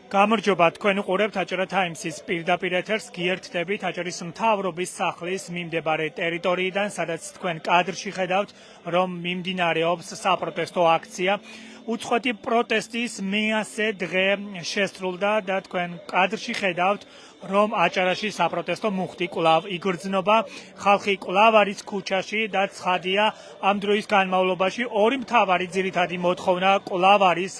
გამარჯობა, თქვენ უყურებთ აჭარა ტაიმსის პირდაპირ ეთერს, გიერთდებით აჭარის მთავრობის სახლის მიმდებარე ტერიტორიიდან, სადაც თქვენ კადრში ხედავთ, რომ მიმდინარეობს საპროტესტო აქცია. უწყვეტი პროტესტის მეასე დღე შესრულდა და თქვენ კადრში ხედავთ, რომ აჭარაში საპროტესტო მუხტი კვლავ იგრძნობა, ხალხი კვლავ არის ქუჩაში და ცხადია, ამ დროის განმავლობაში ორი მთავარი ძირითადი მოთხოვნა კვლავ არის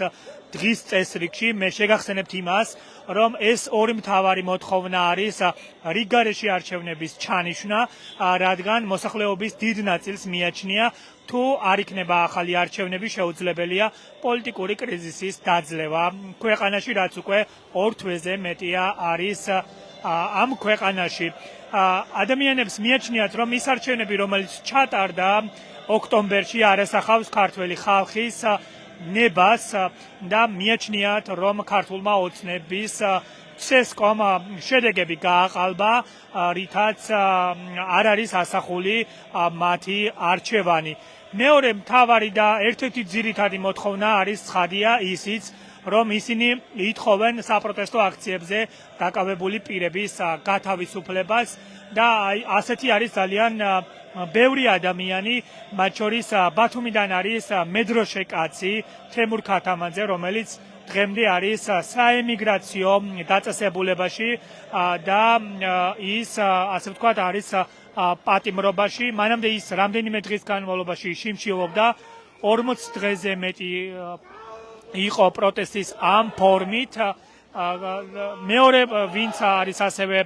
დღის წესრიგში. მე შეგახსენებთ იმას, რომ ეს ორი მთავარი მოთხოვნა არის რიგგარეშე არჩევნების ჩანიშვნა, რადგან მოსახლეობის დიდ ნაწილს მიაჩნია, თუ არ იქნება ახალი არჩევნები, შეუძლებელია პოლიტიკური კრიზისის დაძლევა. ქვეყანაში რაც უკვე 2 თვეზე მეტია არის ამ ქვეყანაში. ადამიანებს მიაჩნიათ, რომ ის არჩევნები, რომელიც ჩატარდა ოქტომბერში, არასახავს ქართველი ხალხის ნებას და მიაჩნიათ, რომ ქართულმა ოცნების CSCOM შედეგები გააყალბა, რითაც არ არის ასახული მათი არჩევანი. მეორე მთავარი და ერთ-ერთი ძირითადი მოთხოვნა არის ცხადია ისიც, რომ ისინი ითხოვენ საპროტესტო აქციებზე დაკავებული პირების გათავისუფლებას და ასეთი არის ძალიან ბევრი ადამიანი, მათ შორის ბათუმიდან არის მედროშე კაცი თემურ ქათამაძე, რომელიც დღემდე არის საემიგრაციო დაწესებულებაში და ის ასე ვთქვათ არის პატიმრობაში. მანამდე ის რამდენიმე დღის განმავლობაში შიმშილობდა, 40 დღეზე მეტი იყო პროტესტის ამ ფორმით. მეორე ვინც არის ასევე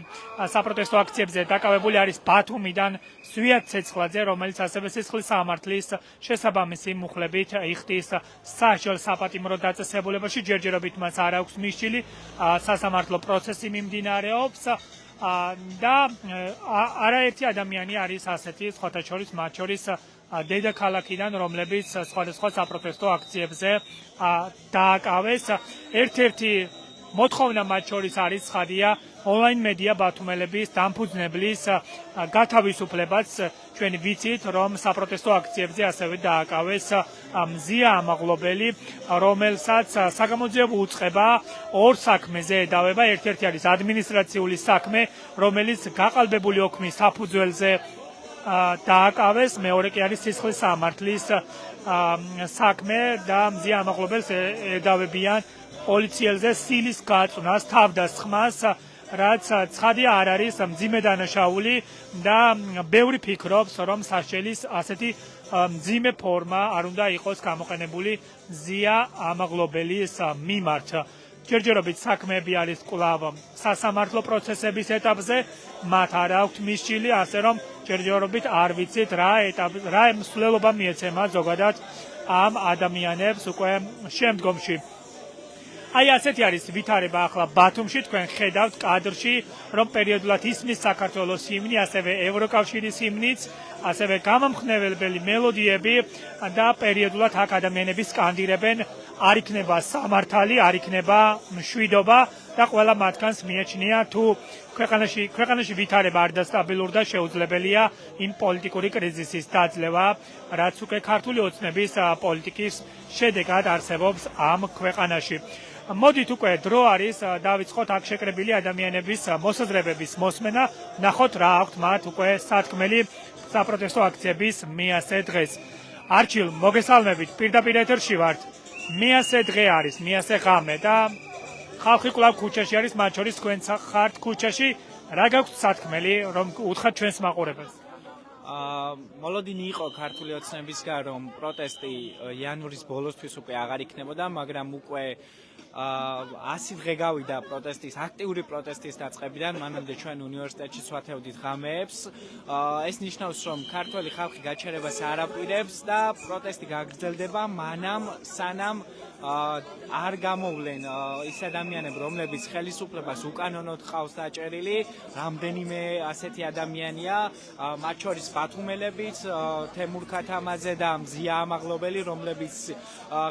საპროტესტო აქციებზე დაკავებული არის ბათუმიდან ზვიად ცეცხლაძე, რომელიც ასევე სისხლის სამართლის შესაბამისი მუხლებით იხდის სასჯელ საპატიმრო დაწესებულებაში. ჯერჯერობით მას არ აქვს მისჯილი, სასამართლო პროცესი მიმდინარეობს და არაერთი ადამიანი არის ასეთი, სხვათა შორის მათ შორის დედაქალაქიდან, რომლებიც სხვადასხვა საპროტესტო აქციებზე დააკავეს. ერთ-ერთი მოთხოვნა მათ შორის არის ცხადია ონლაინ მედია ბათუმელების დამფუძნებლის გათავისუფლებაც. ჩვენ ვიცით, რომ საპროტესტო აქციებზე ასევე დააკავეს მზია ამაღლობელი, რომელსაც საგამოძიებო უწყება ორ საქმეზე ედავება. ერთ-ერთი არის ადმინისტრაციული საქმე, რომელიც გაყალბებული ოქმის საფუძველზე დააკავეს, მეორე კი არის სისხლის სამართლის საქმე და მზია ამაღლობელს ედავებიან პოლიციელზე სილის გაწვნას, თავდასხმას, რაც ცხადია არ არის მძიმე დანაშაული და ბევრი ფიქრობს, რომ სასჯელის ასეთი მძიმე ფორმა არ უნდა იყოს გამოყენებული მზია ამაღლობელის მიმართ. ჯერჯერობით საქმეები არის კვლავ სასამართლო პროცესების ეტაპზე, მათ არ აქვთ მისჯილი, ასე რომ ჯერჯერობით არ ვიცით რა მსვლელობა მიეცემა ზოგადად ამ ადამიანებს უკვე შემდგომში. აი ასეთი არის ვითარება ახლა ბათუმში, თქვენ ხედავთ კადრში, რომ პერიოდულად ისმის საქართველოს ჰიმნი, ასევე ევროკავშირის ჰიმნიც, ასევე გამამხნევებელი მელოდიები და პერიოდულად აქ ადამიანები სკანდირებენ, არ იქნება სამართალი, არ იქნება მშვიდობა და ყველა მათგანს მიაჩნია, თუ ქვეყანაში ვითარება არ დასტაბილურდა და შეუძლებელია იმ პოლიტიკური კრიზისის დაძლევა, რაც უკვე ქართული ოცნების პოლიტიკის შედეგად არსებობს ამ ქვეყანაში. მოდით უკვე დრო არის დავიწყოთ აქ შეკრებილი ადამიანების მოსაზრებების მოსმენა, ნახოთ რა აქვთ მათ უკვე სათქმელი საპროტესტო აქციების მეასე დღეს. არჩილ, მოგესალმებით, პირდაპირ ეთერში ვართ. მეასე დღე არის, მეასე ღამე და ხალხი კვლავ ქუჩაში არის, მათ შორის თქვენც ხართ ქუჩაში. რა გაქვთ სათქმელი, რომ უთხრათ ჩვენს მაყურებელს? მოლოდინი იყო ქართული ოცნებისგან, რომ პროტესტი იანვრის ბოლოსთვის უკვე აღარ იქნებოდა, მაგრამ უკვე 100 დღე გავიდა პროტესტის, აქტიური პროტესტის დაწყებიდან, მანამდე ჩვენ უნივერსიტეტში ვსვათებდით ღამეებს. ეს ნიშნავს, რომ ქართველი ხალხი გაჩერებას არ აპირებს და პროტესტი გაგრძელდება მანამ, სანამ არ გამოვლენ ის ადამიანები, რომლებიც ხელისუფლებას უკანონოდ ყავს დაჭერილი, რამდენიმე ასეთი ადამიანია, მათ შორის ბათუმელებიც, თემურ ქათამაძე და მზია ამაღლობელი, რომლებიც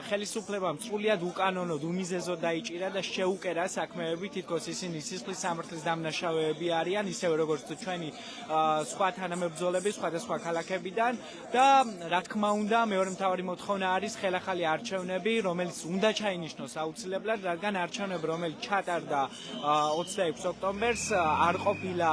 ხელისუფლებამ სრულიად უკანონოდ უმიზეზოდ დაიჭირა და შეუკერა საქმეები, თითქოს ისინი სისხლის სამართლის დამნაშავეები არიან, ისევე როგორც ჩვენი სხვა თანამებრძოლები სხვადასხვა ქალაქებიდან და რა თქმა უნდა, მეორე მთავარი მოთხოვნა არის ხელახალი არჩევნები, რომელიც უნდა ჩაინიშნოს აუცილებლად, რადგან არჩევნები, რომელიც ჩატარდა 26 ოქტომბერს, არ ყოფილა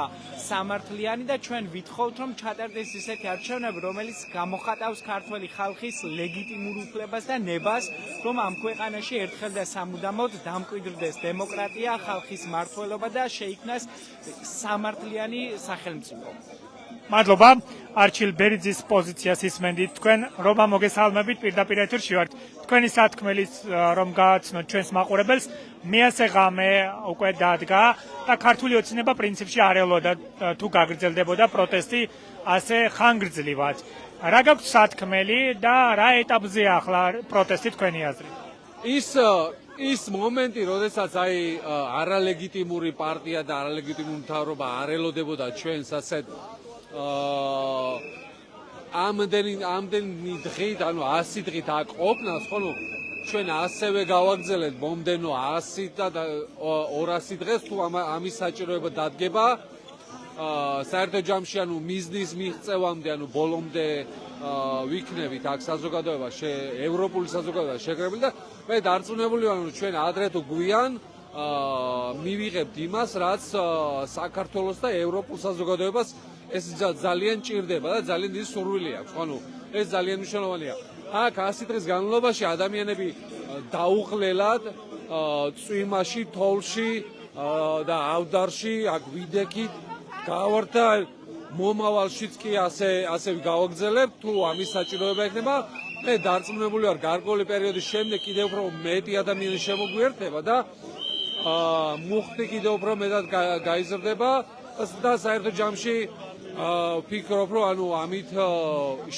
სამართლიანი და ჩვენ ვითხოვთ, რომ ჩატარდეს ისეთი არჩევნები, რომელიც გამოხატავს ქართველი ხალხის ლეგიტიმურ უფლებას და ნებას, რომ ამ ქვეყანაში ერთხელ და სამუდამოდ დამკვიდრდეს დემოკრატია, ხალხის მმართველობა და შეიქმნას სამართლიანი სახელმწიფო. მადლობა არჩილ ბერიძის პოზიციას ისმენდით თქვენ რომა მოგესალმებით პირდაპირ ეთერში ვართ თქვენი სათქმელი რომ გააცნოთ ჩვენს მაყურებელს მეასე ღამე უკვე დადგა და ქართული ოცნება პრინციპში არ ელოდა თუ გაგრძელდებოდა პროტესტი ასე ხანგრძლივად რა გაქვთ სათქმელი და რა ეტაპზეა ახლა პროტესტი თქვენი აზრით ის მომენტი, როდესაც არალეგიტიმური პარტია და არალეგიტიმური მთავრობა არ ელოდებოდა ჩვენს ასეთ ამდენი დღით, ანუ 100 დღით აქ ყოფნას, ხოლო ჩვენ ასევე გავაგრძელებთ მომდენო 100 და 200 დღეს თუ ამის საჭიროება დადგება საერთო ჯამში ანუ მიზნის მიღწევამდე, ანუ ბოლომდე ვიქნებით აქ საზოგადოებაში, ევროპული საზოგადოება შეგრებული და მე დარწმუნებული ვარ, რომ ჩვენ ადრე თუ გვიან მივიღებთ იმას, რაც საქართველოს და ევროპულ საზოგადოებას ეს ძალიან ჭირდება და ძალიან დიდი სურვილი აქვს. ანუ ეს ძალიან მნიშვნელოვანია. აქ 100 დღის განმავლობაში ადამიანები დაუღლელად წვიმაში, თოვლში და ავდარში აქ ვიდექით გავართ და მომავალშიც კი ასე გავაგრძელებთ თუ ამის საჭიროება იქნება. მე დარწმუნებული ვარ, გარკვეული პერიოდის შემდეგ კიდევ უფრო მეტი ადამიანი შემოგვიერთდება და მუხტი კიდევ უფრო მეტად გაიზრდება და საერთო ჯამში ვფიქრობ, რომ ანუ ამით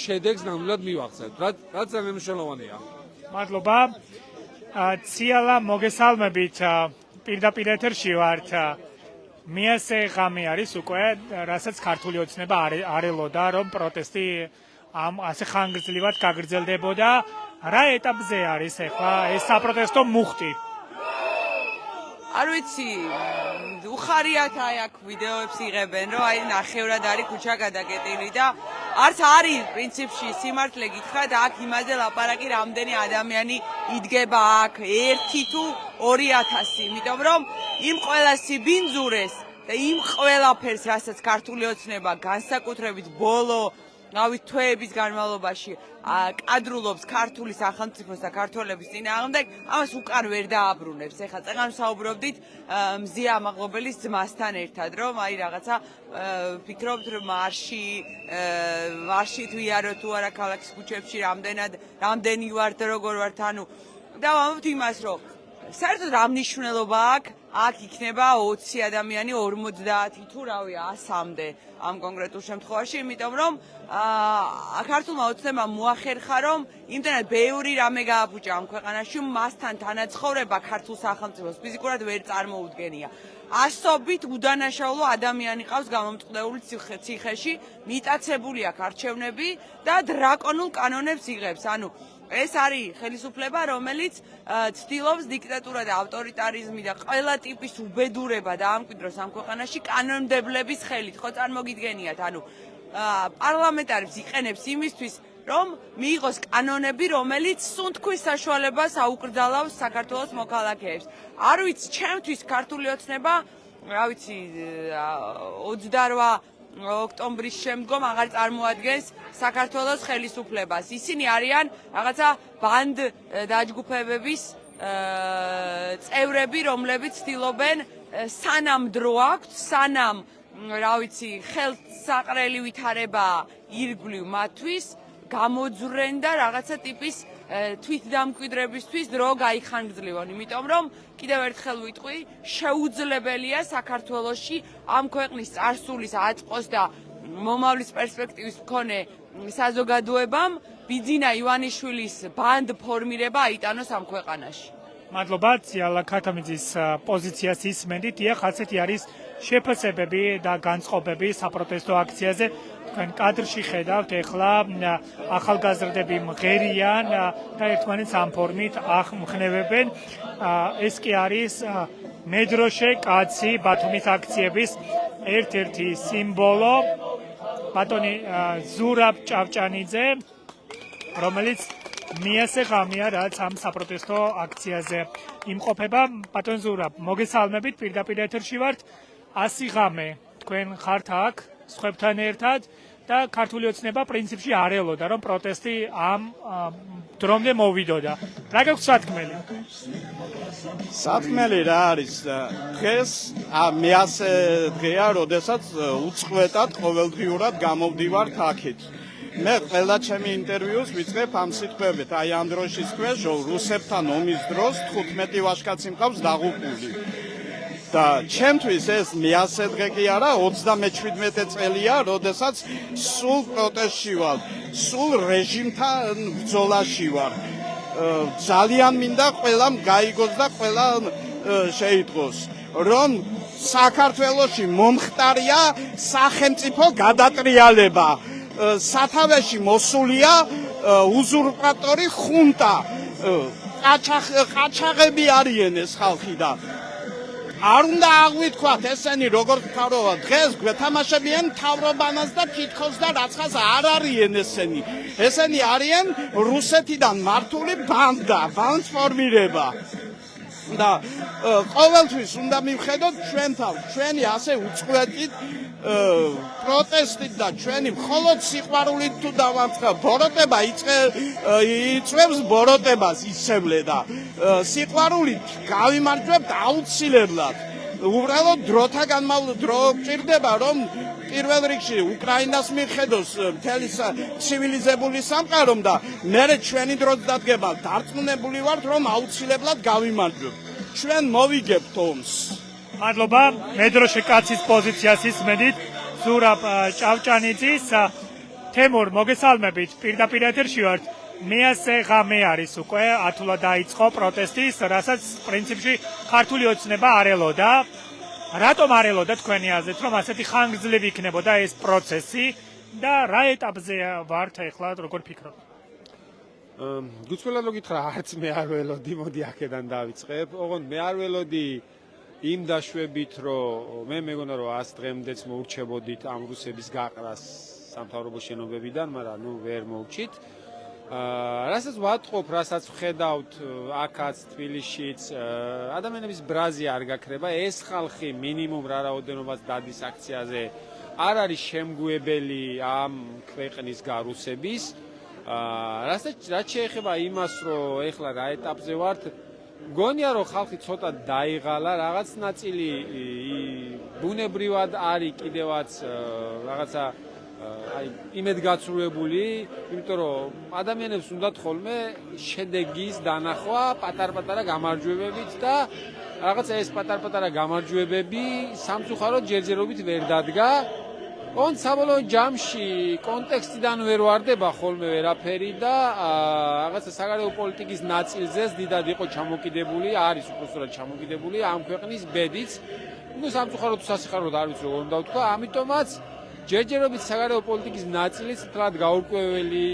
შედეგს ნამდვილად მივახცევთ, რაც ძალიან მნიშვნელოვანია. მადლობა. ციალა მოგესალმებით პირდაპირ ეთერში ვართ. მეასე ღამე არის უკვე, რასაც ქართული ოცნება არ ელოდა, რომ პროტესტი ამ ასე ხანგრძლივად გაგრძელდებოდა. რა ეტაპზე არის ახლა ეს საპროტესტო მუხტი? არ ვიცი, უხარიათ აქ ვიდეოებს იღებენ, რომ ნახევრად არის ქუჩა გადაკეტილი და არც არის პრინციპში სიმართლე გითხრათ, აქ იმაზე ლაპარაკი, რამდენი ადამიანი იდგება აქ, 1 თუ 2000, იმიტომ რომ იმ ყველა სიბინძურეს და იმ ყველაფერს, რასაც ქართული ოცნება განსაკუთრებით ბოლო თვეების განმავლობაში კადრულობს ქართული სახელმწიფოს და ქართველების წინააღმდეგ, ამას უკან ვერ დააბრუნებს. ეხლა წეგან ვსაუბრობდით მზია ამაღლობელის ძმასთან ერთად, რომ რაღაცა ვფიქრობთ, რომ მარშით ვიაროთ თუ არა ქალაქის ქუჩებში, რამდენი ვართ, როგორ ვართ, ანუ და ვამბობთ იმას, რომ საერთოდ რა მნიშვნელობა აქ იქნება 20 ადამიანი 50 თუ რავი 100-მდე ამ კონკრეტულ შემთხვევაში, იმიტომ რომ ქართულმა ოცნებამ მოახერხა, რომ იმდენად ბევრი რამე გააფუჭა ამ ქვეყანაში, მასთან თანაცხოვრება ქართულ სახელმწიფოს ფიზიკურად ვერ წარმოუდგენია. ასობით უდანაშაულო ადამიანი ყავს გამომწყდეული ციხეში, მიტაცებული აქ არჩევნები და დრაკონულ კანონებს იღებს. ანუ ეს არის ხელისუფლება, რომელიც ცდილობს დიქტატურა და ავტორიტარიზმი და ყველა ტიპის უბედურება დაამკვიდროს ამ ქვეყანაში კანონმდებლების ხელით. ხო წარმოგიდგენიათ, ანუ პარლამენტარებს იყენებს იმისთვის, რომ მიიღოს კანონები, რომელიც სუნთქვის საშუალებას აუკრძალავს საქართველოს მოქალაქეებს. არ ვიცი, ჩემთვის ქართული ოცნება, რა ვიცი, 28 ოქტომბრის შემდგომ აღარ წარმოადგენს საქართველოს ხელისუფლებას. ისინი არიან რაღაცა ბანდ დაჯგუფებების წევრები, რომლებიც ცდილობენ სანამ დრო აქვთ, სანამ რა ვიცი, ხელსაყრელი ვითარება ირგვლივ მათთვის, გამოძვრენ და რაღაცა ტიპის თვითდამკვიდრებისთვის დრო გაიხანგრძლივონ. იმიტომ რომ კიდევ ერთხელ ვიტყვი, შეუძლებელია საქართველოში ამ ქვეყნის წარსულის აწყოს და მომავლის პერსპექტივის მქონე საზოგადოებამ ბიძინა ივანიშვილის ბანდ ფორმირება აიტანოს ამ ქვეყანაში. მადლობა ციალა ქათამიძის პოზიციას ისმენდით. ეხ ასეთი არის შეფასებები და განწყობები საპროტესტო აქციაზე. თქვენ კადრში ხედავთ, ეხლა ახალგაზრდები მღერიან და ერთმანეთს ამ ფორმით ახმხნევებენ. ეს კი არის მედროშე კაცი ბათუმის აქციების ერთ-ერთი სიმბოლო. ბატონი ზურაბ ჭავჭანიძე, რომელიც მიასე ღამეა, რაც ამ საპროტესტო აქციაზე იმყოფება. ბატონ ზურაბ, მოგესალმებით, პირდაპირ ეთერში ვართ. 100 ღამე თქვენ ხართ აქ სხვებთან ერთად და ქართული ოცნება პრინციპში არ ელოდა, რომ პროტესტი ამ დრომდე მოვიდოდა. რა გაქვს სათქმელი? სათქმელი რა არის? დღეს მე-100 დღეა, როდესაც უწყვეტად ყოველდღიურად გამოვდივართ აქეთ. მე ყველა ჩემი ინტერვიუს ვიწყებ ამ სიტყვებით, აი ამ დროშის ქვეშ რუსებთან ომის დროს 15 ვაჟკაცი მყავს დაღუპული. და ჩემთვის ეს მე-100 დღე კი არა, 37 წელია, როდესაც სულ პროტესტში ვარ, სულ რეჟიმთან ბრძოლაში ვარ. ძალიან მინდა ყველამ გაიგოს და ყველა შეიტყოს, რომ საქართველოში მომხდარია სახელმწიფო გადატრიალება. სათავეში მოსულია უზურპატორი ხუნტა. ყაჩაღები არიან ეს ხალხი და არ უნდა აღვითქვათ ესენი როგორ მთავრობა დღეს გვეთამაშებიან მთავრობანას და თითქოს და რაცხას არ არიან ესენი. ესენი არიან რუსეთიდან მართული ბანდა, ბანდფორმირება. და ყოველთვის უნდა მივხედოთ ჩვენ თავს, ჩვენი ასე უწყვეტით პროტესტით და ჩვენი მხოლოდ სიყვარულით თუ დავამწყებ, ბოროტება იწვევს ბოროტებას ისევლე და სიყვარულით გავიმარჯვებთ აუცილებლად. უბრალოდ დროთა განმავლობაში დრო გჭირდება, რომ პირველ რიგში უკრაინას მიხედოს მთელი ცივილიზებული სამყარომ და მერე ჩვენი დროც დადგება. დარწმუნებული ვართ, რომ აუცილებლად გავიმარჯვებთ. ჩვენ მოვიგებთ ომს. მადლობა, მედროშე კაცის პოზიციას ისმენით, ზურაბ ჭავჭანიძის. თემურ, მოგესალმებით, პირდაპირ ეთერში ვართ. მე-100 ღამე არის უკვე, ათულად დაიწყო პროტესტის, რასაც პრინციპში ქართული ოცნება არ ელოდა. რატომ არ ელოდა თქვენი აზრით, რომ ასეთი ხანგრძლივი იქნებოდა ეს პროცესი და რა ეტაპზე ვართ ახლა, როგორ ფიქრობთ? გუწველად რო გითხრა, არც მე არ ველოდი, მოდი აქედან დავიწყებ. ოღონდ მე არ ველოდი იმ დაშვებით, რომ მე მეგონა რომ 100 დღემდეც მოურჩებოდით ამ რუსების გაყრას სამთავრობო შენობებიდან, მაგრამ ნუ ვერ მოურჩით. რასაც ვატყობ, რასაც ვხედავთ აქაც თბილისშიც, ადამიანების ბრაზი არ გაქრება, ეს ხალხი მინიმუმ რა რაოდენობას დადის აქციაზე არ არის შემგუებელი ამ ქვეყნის გარუსების. რასაც შეეხება იმას, რომ ეხლა რა ეტაპზე ვართ, მგონია რომ ხალხი ცოტა დაიღალა, რაღაც ნაწილი ბუნებრივად არის კიდევაც რაღაცა აი იმედგაცრუებული, იმიტომ რომ ადამიანებს უნდათ ხოლმე შედეგის დანახვა პატარ-პატარა გამარჯვებებით და რაღაცა ეს პატარ-პატარა გამარჯვებები სამწუხაროდ ჯერჯერობით ვერ დადგა. ოღონდ საბოლოო ჯამში კონტექსტიდან ვერ ვარდება ხოლმე ვერაფერი და რაღაცა საგარეო პოლიტიკის ნაწილზეც დიდად იყო ჩამოკიდებული, არის უпростоრად ჩამოკიდებული ამ ქვეყნის ბედიც. ნუ სამწუხაროდ თუ სასიხაროდ არ ვიცი როგორ უნდა ვთქვა, ამიტომაც ჯერჯერობით საგარეო პოლიტიკის ნაწილიც თლად გაურკვეველი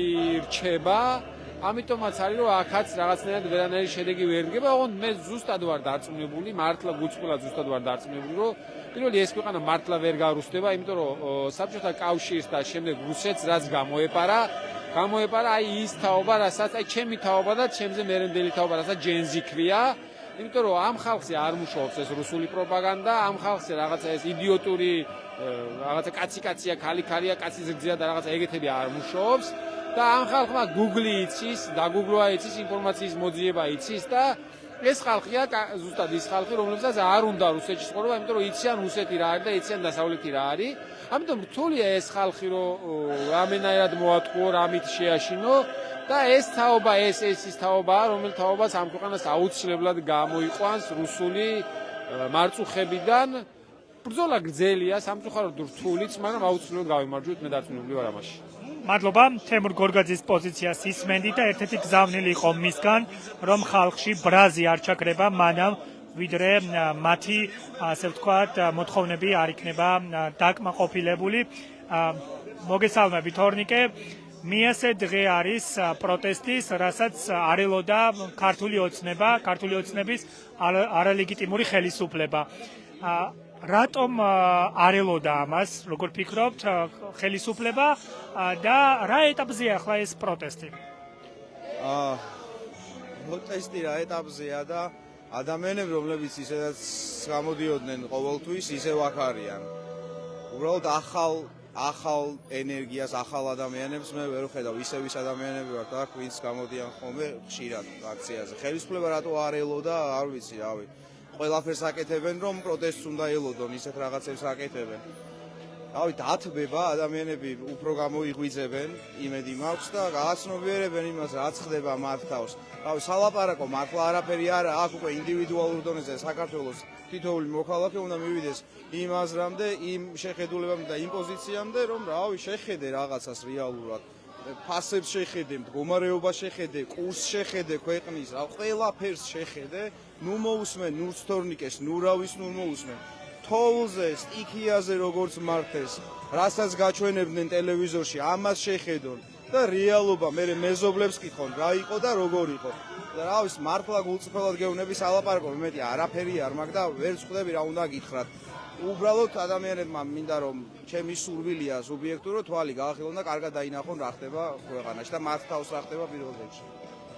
რჩება. ამიტომაც არის რომ აქაც რაღაცნაირად ვერანაირი შედეგი ვერ დგება, ოღონდ მე ზუსტად ვარ დარწმუნებული, მართლა გუწყვეტად ზუსტად ვარ დარწმუნებული, რომ პირველი ეს ქვეყანა მართლა ვერ გარუსდება, იმიტომ რომ საბჭოთა კავშირს და შემდეგ რუსეთს რაც გამოეპარა აი ის თაობა, რასაც აი ჩემი თაობა და ჩემზე მერენდელი თაობა, რასაც ჯენზი ქვია. იმიტომ რომ ამ ხალხზე არ მუშაობს ეს რუსული პროპაგანდა, ამ ხალხზე რაღაცა ეს იდიოტური რაღაცა კაცი-კაცია, ქალი-ქალია, კაცის რძია და რაღაცა ეგეთები არ მუშაობს და ამ ხალხმა Google იცის, დაგუგლოა იცის, ინფორმაციის მოძიება იცის და ეს ხალხია ზუსტად ის ხალხი, რომლებსაც არ უნდა რუსეთში ცხოვრება, იმიტომ რომ იციან რუსეთი რა არის და იციან დასავლეთი რა არის. ამიტომ რთულია ეს ხალხი, რომ რამენაირად მოატყუო, რამით შეაშინო და ეს თაობა, ეს ის თაობაა, რომელიც თაობას ამ ქვეყანას აუცილებლად გამოიყვანს რუსული მარწუხებიდან. ბრძოლა გრძელია, სამწუხაროდ რთულიც, მაგრამ აუცილებლად გავიმარჯვებთ, მე დარწმუნებული ვარ ამაში. მადლობა, თემურ გორგაძის პოზიციას ისმენდი და ერთ-ერთი გზავნილი იყო მისგან, რომ ხალხში ბრაზი არ ჩაქრება მანამ, ვიდრე მათი, ასე ვთქვათ, მოთხოვნები არ იქნება დაკმაყოფილებული. მოგესალმებით, თორნიკე. მე-100 დღე არის პროტესტის, რასაც არ ელოდა ქართული ოცნება, ქართული ოცნების არალეგიტიმური ხელისუფლება. რატომ არ ელოდა ამას, როგორ ფიქრობთ, ხელისუფლება და რა ეტაპზეა ახლა ეს პროტესტი? პროტესტი რა ეტაპზეა და ადამიანები, რომლებიც ისედაც გამოდიოდნენ ყოველთვის, ისევ აქ არიან. უბრალოდ ახალ ენერგიას, ახალ ადამიანებს მე ვერ ვხედავ, ისევ ის ადამიანები ვართ აქ, ვინც გამოდიან ხოლმე ხშირად აქციაზე. ხელისუფლება რატო არ ელოდა, არ ვიცი, რავი. ყველაფერს აკეთებენ, რომ პროტესტს უნდა ელოდონ, ისეთ რაღაცებს აკეთებენ. რავი, დათბება, ადამიანები უფრო გამოიღვიძებენ, იმედი მაქვს და გააცნობიერებენ იმას, რაც ხდება მათ თავს. რავი, სალაპარაკო მართლა არაფერი არა, აქ უკვე ინდივიდუალურ დონეზე საქართველოს თითოეული მოქალაქე უნდა მივიდეს იმ აზრამდე, იმ შეხედულებამდე და იმ პოზიციამდე, რომ რავი, შეხედე რაღაცას რეალურად. ფასებს შეხედე, მდგომარეობას შეხედე, კურსს შეხედე ქვეყნის, რა ყველაფერს შეხედე, ნუ მოусმენ, ნუ სტორნიკეს, ნუ რავის ნუ მოусმენ. თოვლზე, სტიქიაზე როგორც მართეს, რასაც გაჩვენებდნენ ტელევიზორში, ამას შეხედონ და რეალობა მე მეზობლებს კითხონ, რა იყო და როგორ იყო. და რა ვიცი, მართლა გულწრფელად გეუბნები სალაპარაკო, მეტი არაფერი არ მაქვს და ვერ ვხვდები რა უნდა გითხრათ. უბრალოდ ადამიანებმა მინდა რომ ჩემი სურვილია სუბიექტურო თვალი გაახილონ და კარგად დაინახონ რა ხდება ქვეყანაში და მათ თავს რა ხდება პირველ რიგში.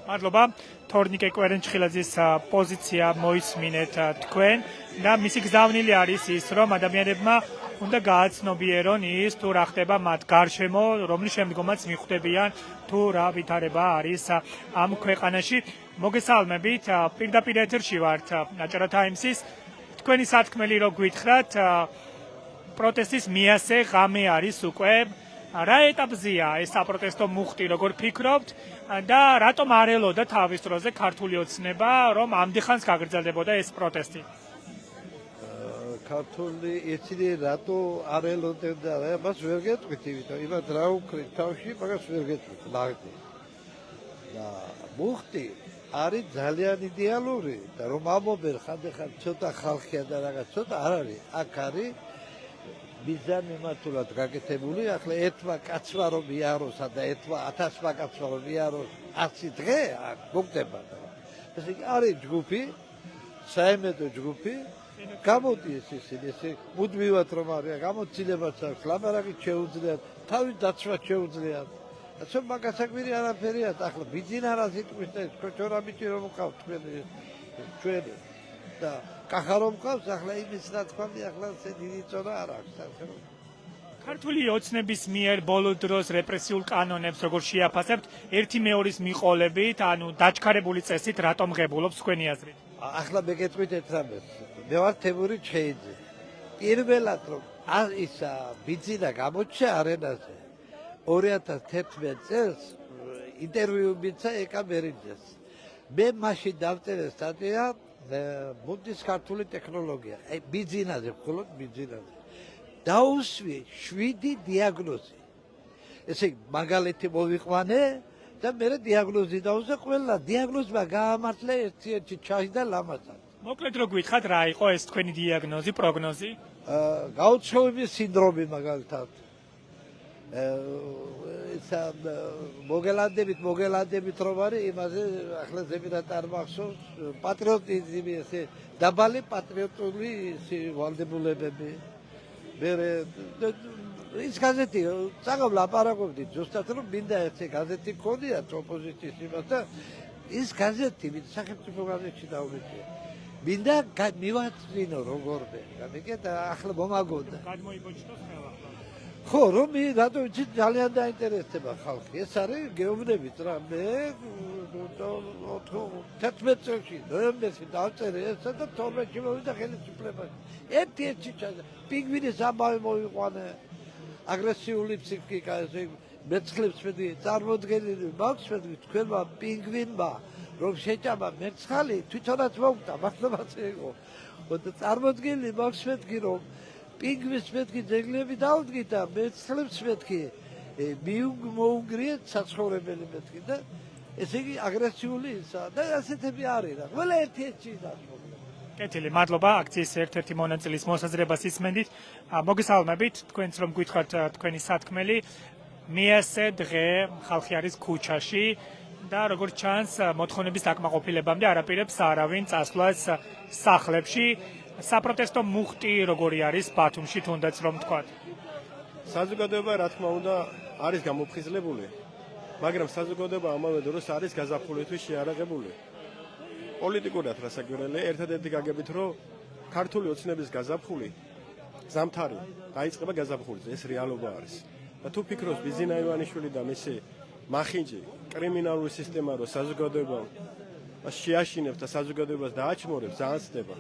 მადლობა. თორნიკე კვერენჭხილაძის პოზიცია მოისმინეთ თქვენ და მისი გზავნილი არის ის, რომ ადამიანებმა უნდა გააცნობიერონ ის თუ რა ხდება მათ გარშემო, რომლის შემდგომაც მიხვდებიან თუ რა ვითარება არის ამ ქვეყანაში. მოგესალმებით, პირდაპირ ეთერში ვართ აჭარა ტაიმსის. თქვენი სათქმელი რო გვითხრათ, პროტესტის მიასე ღამე არის უკვე. რა ეტაპზეა ეს საპროტესტო მუხტი, როგორ ფიქრობთ და რატომ არ ელოდა თავის დროზე ქართული ოცნება, რომ ამდენ გაგრძელდებოდა ეს პროტესტი? ქართული ეთნი რატო არ ელოდებდა, მას ვერ გეტყვით, იმიტომ იმათ რა უქრით თავში, მაგას ვერ გეტყვით, ნახეთ. და მუხტი არის ძალიან იდეალური და რომ ამობენ ხანდახან ცოტა ხალხია და რაღაც ცოტა არ არის. აქ არის მიზანმიმართულად გაკეთებული, ახლა ერთმა კაცმა რომ იაროსა და ერთმა 1000 კაცმა რომ იაროს 100 დღე აქ მოგდება. ესე იგი არის ჯგუფი, საიმედო ჯგუფი, გამოდის ისინი, ესე მუდმივად რომ არის, გამოცდილებაც აქვს, ლაპარაკი შეუძლიათ, თავის დაცვაც შეუძლიათ. ასე მაგასაკვირი არაფერია, ახლა ბიძინარა სიტყვის და ჩორა ბიჭი რომ ყავს ჩვენ და კახა რომ ყავს, ახლა იმის რა თქვა, ახლა ესე დიდი წონა არ აქვს. ქართული ოცნების მიერ ბოლო დროს რეპრესიულ კანონებს როგორ შეაფასებთ, ერთი მეორის მიყოლებით, ანუ დაჩქარებული წესით რატომ ღებულობს თქვენი აზრით? ახლა მეკეთვით ერთ რამეს. მე ვარ თემური ჩეიძე. პირველად რომ ისა ბიძინა გამოჩა არენაზე 2011 წელს ინტერვიუ მიცა ეკამერიძეს. მე მაშინ დავწერე სტატია ბუდის ქართული ტექნოლოგია. აი ბიძინაზე, მხოლოდ ბიძინაზე. დაუსვი 7 დიაგნოზი. ესე იგი მაგალითი მოვიყვანე და მე დიაგნოზი დავუსვე, ყველა დიაგნოზმა გაამართლა ერთი ჩაიდა ლამაზად. მოკლედ რო გითხრათ რა იყო ეს თქვენი დიაგნოზი, პროგნოზი? გაუჩვევების სინდრომი მაგალითად. ისა მოგელადებით რომ არის იმაზე ახლა ზეპირად არ მახსოვს პატრიოტიზმი ესე დაბალი პატრიოტული ვალდებულებები. მე ის გაზეთი წაგობ ლაპარაკობდი ზუსტად რომ მინდა ესე გაზეთი მქონიათ ოპოზიციის იმას და ის გაზეთი სახელმწიფო გაზეთში დავიწყე. მინდა მივაწვინო როგორმე. გამიგეთ ახლა მომაგონდა. გადმოიბოჭდოს ხელახლა. ხო, რომ რატო იცით ძალიან დაინტერესდება ხალხი. ეს არის გეუბნებით რა. მე 11 წელს ნოემბერში დავწერე ესა და 12-ში მოვიდა ხელისუფლებაში. ერთ-ერთი ჩადა. პინგვინის ამბავი მოვიყვანე. აგრესიული ფსიქიკა ესე მეცხლებს მედი წარმოდგენილი მაქვს მედი თქვენმა პინგვინმა რომ შეჭამა მეცხალი თვითონაც მოვკვდა მართლაც იყო. და წარმოდგენილი მაქვს მედი რომ პინგვინს მედი ძეგლები დავდგით და მეცხლებს მედი მიუგმოუნგრიეთ საცხოვრებელი მედი და ესე იგი აგრესიული ისა და ასეთები არის რა. ყველა ერთ-ერთი დასწრება. კეთილი, მადლობა აქციის ერთ-ერთი მონაწილის მოსაზრებას ისმენდით. მოგესალმებით, თქვენც რომ გითხრათ თქვენი სათქმელი. მიასე დღე ხალხი არის ქუჩაში და როგორც ჩანს, მოთხოვნების დაკმაყოფილებამდე არაპირებს არავინ წასვლას სახლებში. საპროტესტო მუხტი როგორი არის ბათუმში, თუნდაც რომ თქვათ? საზოგადოება რა თქმა უნდა არის გამოფხიზლებული მაგრამ საზოგადოება ამავე დროს არის გაზაფხულისთვის შეარაღებული. პოლიტიკურად რასაკვირველია, ერთადერთი გაგებით, რომ ქართული ოცნების გაზაფხული ზამთარი დაიწყება გაზაფხულზე, ეს რეალობა არის. და თუ ფიქრობს ბიზინა ივანიშვილი და მისი მახინჯი კრიმინალური სისტემა რო საზოგადოება შეაშინებს და საზოგადოებას დააჩმორებს, ძალიან ცდება.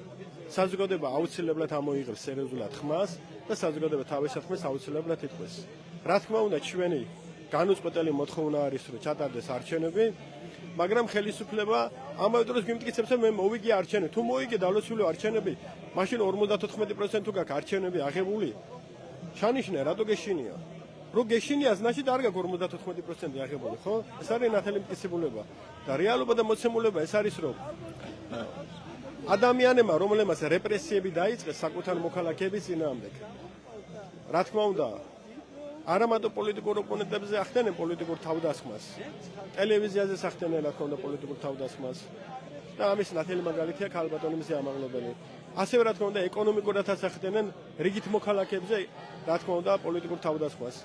საზოგადოება აუცილებლად ამოიღებს სერიოზულად ხმას და საზოგადოება თავის ხმას აუცილებლად იტყვის. რა თქმა უნდა, ჩვენი განუწყვეტელი მოთხოვნა არის, რომ ჩატარდეს არჩევნები, მაგრამ ხელისუფლება ამავე დროს გიმტკიცებს, რომ მე მოვიგე არჩევნები. თუ მოიგე დავლოცული არჩევნები, მაშინ 54% თუ გაქვს არჩევნები აღებული. ჩანიშნე, რატო გეშინია? რო გეშინია, значит არ გაქვს 54% აღებული, ხო? ეს არის ნათელი მტკიცებულება. და რეალობა და მოცემულობა ეს არის, რომ ადამიანებმა, რომლებმაც რეპრესიები დაიწყეს საკუთარ მოქალაქეების წინააღმდეგ. რა თქმა უნდა, არა მარტო პოლიტიკურ ოპონენტებზე ახდენენ პოლიტიკურ თავდასხმას. ტელევიზიაზე ახდენენ რა თქმა უნდა პოლიტიკურ თავდასხმას. და ამის ნათელი მაგალითია ქალბატონი მზე ამაღლებელი. ასევე რა თქმა უნდა ეკონომიკურადაც ახდენენ რიგით მოქალაქეებზე რა თქმა უნდა პოლიტიკურ თავდასხმას.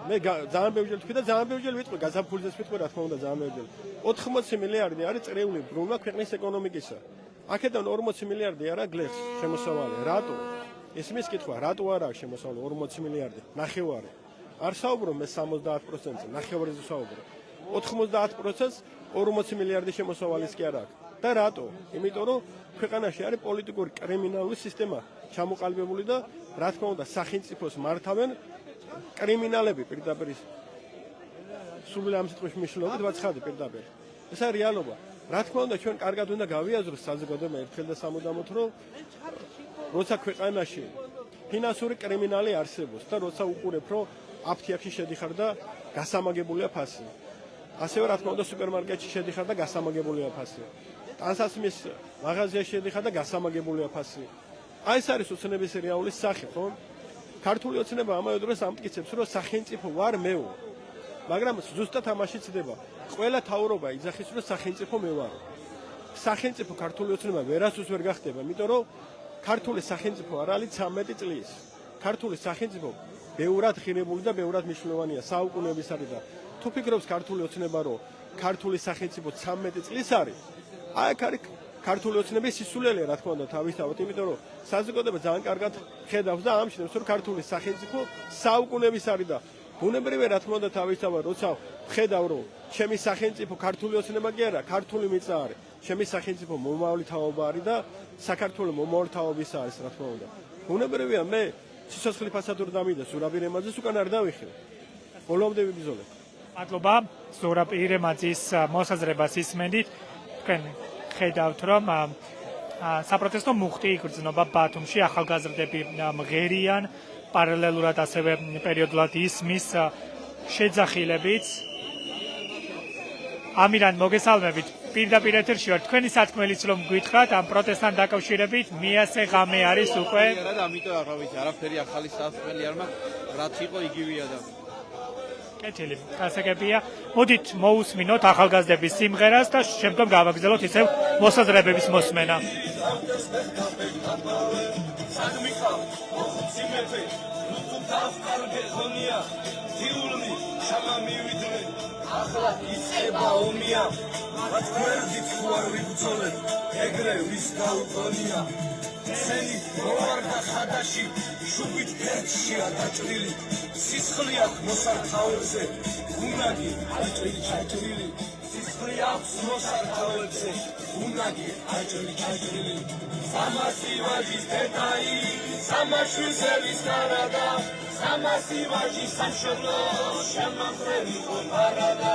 მე ძალიან ბევრჯერ ვთქვი და ძალიან ბევრჯერ ვიტყვი გაზაფხულზეც ვიტყვი რა თქმა უნდა ძალიან ბევრჯერ. 80 მილიარდი არის წრიული ბრუნვა ქვეყნის ეკონომიკისა. აქედან 40 მილიარდი არა გლეხს შემოსავალი. რატო? ისმის კითხვა, რატო არ აქვს შემოსავალი 40 მილიარდი? ნახევარი. არ საუბრობ მე 70%-ზე, ნახევარზე საუბრობ. 90%-ს 40 მილიარდი შემოსავალის კი არ აქვს. და რატო? იმიტომ რომ ქვეყანაში არის პოლიტიკური კრიმინალური სისტემა ჩამოყალიბებული და რა თქმა უნდა სახელმწიფოს მართავენ კრიმინალები პირდაპირ სულ ამ სიტყვის მნიშვნელობით ვაცხადი პირდაპირ. ეს არის რეალობა. რა თქმა უნდა ჩვენ კარგად უნდა გავიაზროთ საზოგადოება ერთხელ და სამუდამოდ რომ როცა ქვეყანაში ფინანსური კრიმინალი არსებობს და როცა უყურებ რომ აფთიაქში შედიხარ და გასამაგებულია ფასი. ასევე რა თქმა უნდა სუპერმარკეტში შედიხარ და გასამაგებულია ფასი. ტანსაცმლის მაღაზიაში შედიხარ და გასამაგებულია ფასი. აი ეს არის ოცნების რეალური სახე, ხო? ქართული ოცნება ამავე დროს ამტკიცებს, რომ სახელმწიფო ვარ მეო. მაგრამ ზუსტად ამაში ცდება. ყველა თავრობა იძახის, რომ სახელმწიფო მე ვარ. სახელმწიფო ქართული ოცნება ვერასდროს ვერ გახდება, იმიტომ რომ ქართული სახელმწიფო არ არის 13 წლის. ქართული სახელმწიფო ბევრად ღირებული და ბევრად მნიშვნელოვანია საუკუნეების არის და თუ ფიქრობს ქართული ოცნება, რომ ქართული სახელმწიფო 13 წლის არის, აი აქ არის ქართული ოცნების სისულელე, რა თქმა უნდა, თავისთავად, იმიტომ რომ საზოგადოება ძალიან კარგად ხედავს და ამჩნევს, რომ ქართული სახელმწიფო საუკუნეების არის და ბუნებრივია, რა თქმა უნდა, თავისთავად, როცა ხედავ, რომ ჩემი სახელმწიფო ქართული ოცნება კი არა, ქართული მიწა არის. ჩემი სახელმწიფო მომავალი თაობა არის და საქართველოს მომავალი თაობის არის, რა თქმა უნდა. ბუნებრივია, მე სიცოცხლე ფასადურ დამიდა ზურაბ ირემაძეს უკან არ დავიხილ. ბოლომდე ვიბრძოლე. მადლობა ზურაბ ირემაძის მოსაზრებას ისმენდით. თქვენ ხედავთ, რომ საპროტესტო მუხტი იგრძნობა ბათუმში, ახალგაზრდები მღერიან, პარალელურად ასევე პერიოდულად ისმის შეძახილებიც. ამირან მოგესალმებით. პირდაპირ ეთერში ვარ. თქვენი სათქმელიც რომ გითხრათ ამ პროტესტთან დაკავშირებით, მიასე ღამე არის უკვე. და ამიტომ არ ვიცი, არაფერი ახალი სათქმელი არ მაქვს, რაც იყო იგივეა და კეთილი, გასაგებია. მოდით მოусმინოთ ახალგაზრდების სიმღერას და შემდგომ გავაგრძელოთ ისევ მოსაზრებების მოსმენა. ახლა ისება ომია, მათ გვერდით თუ არ ვიბრძოლებ, ეგრე ვის გაუგონია. წელი მოვარდა ხადაში, შუბით ფერდშია დაჭრილი, სისხლი აქვს მოსართავებზე, უნაგი აჭრილი ჩაჭრილი, სისხლი აქვს მოსართავებზე, უნაგი აჭრილი ჩაჭრილი. სამასი ვაჟის დედაი, სამაშვილების გარადა, სამასი ვაჟის სამშობლო, შემამფრენი ყომარადა,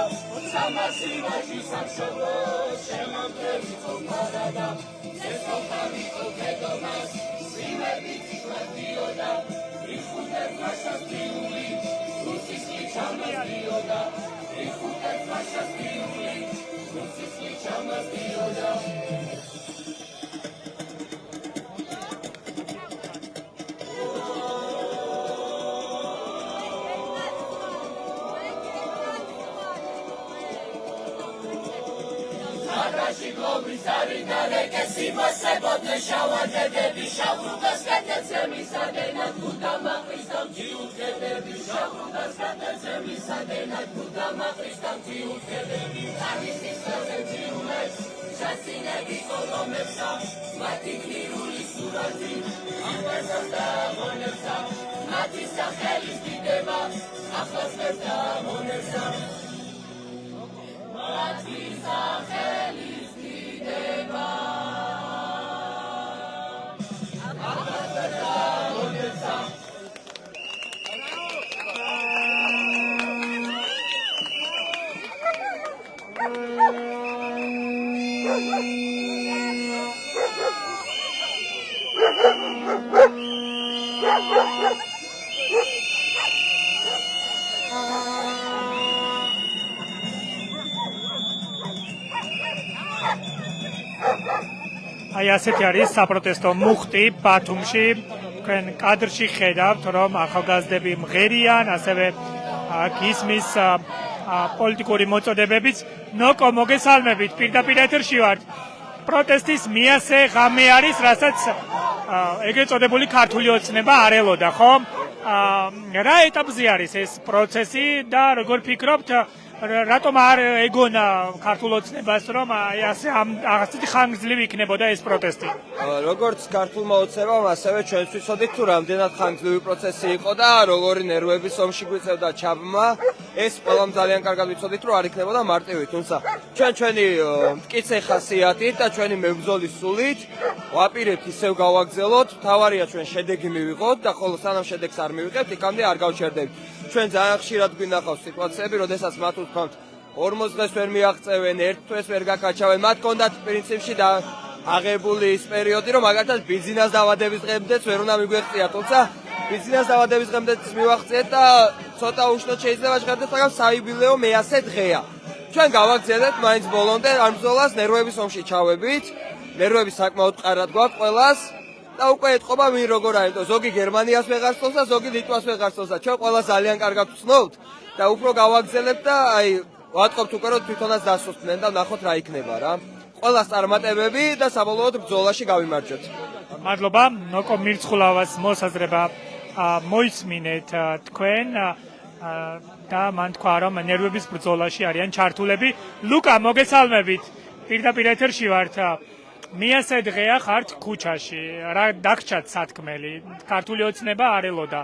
სამასი ვაჟის სამშობლო, შემამფრენი ყომარადა. ეს ყომარი ყობედომას, სიმებით იყვებიოდა, იხუტებ ვაშას ტიული, რუსისკი ჩამასდიოდა, იხუტებ ვაშას ტიული, რუსისკი ჩამასდიოდა. Glovisari da reke simosebodne შავ რუხას კეთებს ემისადენად გუდამა ყისამ ჯიუხედები შავ რუხას აი ასეთი არის საპროტესტო მუხტი ბათუმში. თქვენ კადრში ხედავთ, რომ ახალგაზრდები მღერიან, ასევე გისმის პოლიტიკური მოწოდებებიც. ნოკო, მოგესალმებით, პირდაპირ ეთერში ვართ. პროტესტის მიასე ღამე არის, რასაც ეგრეთ წოდებული ქართული ოცნება არ ელოდა, ხო? რა ეტაპზე არის ეს პროცესი და როგორ ფიქრობთ, რატომ არ ეგონა ქართულ ოცნებას, რომ ასე ასეთი ხანგრძლივი იქნებოდა ეს პროტესტი? როგორც ქართულმა ოცნებამ, ასევე ჩვენც ვიცოდით, თუ რამდენად ხანგრძლივი პროცესი იყო და როგორი ნერვების ომში გვიწევდა ჩაბმა. ეს ყველამ ძალიან კარგად ვიცოდით, რომ არ იქნებოდა მარტივი, თუმცა ჩვენი მტკიცე ხასიათით და ჩვენი მებრძოლის სულით ვაპირებთ ისევ გავაგზელოთ, თავარია ჩვენ შედეგი მივიღოთ და ხოლო სანამ შედეგს არ მივიღებთ, იქამდე არ გავჩერდებით. ჩვენ ძალიან ხშირად გვინახავს სიტუაციები, როდესაც მათ ვთქვამთ 40 დღეს ვერ მიაღწევენ, ერთ თვეს ვერ გაკაჩავენ, მათ კონდათ პრინციპში და აღებული ის პერიოდი, რომ მაგალითად ბიზნეს დავადების დღემდეც ვერ უნდა მიგვეღწია, თუმცა ბიზნეს დავადების დღემდეც მივაღწიეთ და ცოტა უშნოდ შეიძლება ჟღერდეთ, მაგრამ საიუბილეო მეასე დღეა. ჩვენ გავაგზავნეთ მაინც ბოლომდე ამ ბრძოლას ნერვების ომში ჩავებით, ნერვები საკმაოდ მყარად გვაქვს ყველას და უკვე ეთყობა ვინ როგორ არის. ზოგი გერმანიას ვეღარ სწოვს და ზოგი ლიტვას ვეღარ სწოვს და ჩვენ ყველა ძალიან კარგად ვცნობთ და უფრო გავაგზავნებთ და აი ვატყობთ უკვე რომ თვითონაც დასუსტდნენ და ნახოთ რა იქნება რა. ყველას წარმატებები და საბოლოოდ ბრძოლაში გავიმარჯვეთ. მადლობა, ნოკო მირცხულავას მოსაზრება მოისმინეთ თქვენ და მან თქვა რომ ნერვების ბრძოლაში არიან ჩართულები. ლუკა, მოგესალმებით. პირდაპირ ეთერში ვართ. მიასე დღეა ხართ ქუჩაში. რა დაგჭათ სათქმელი? ქართული ოცნება არ ელოდა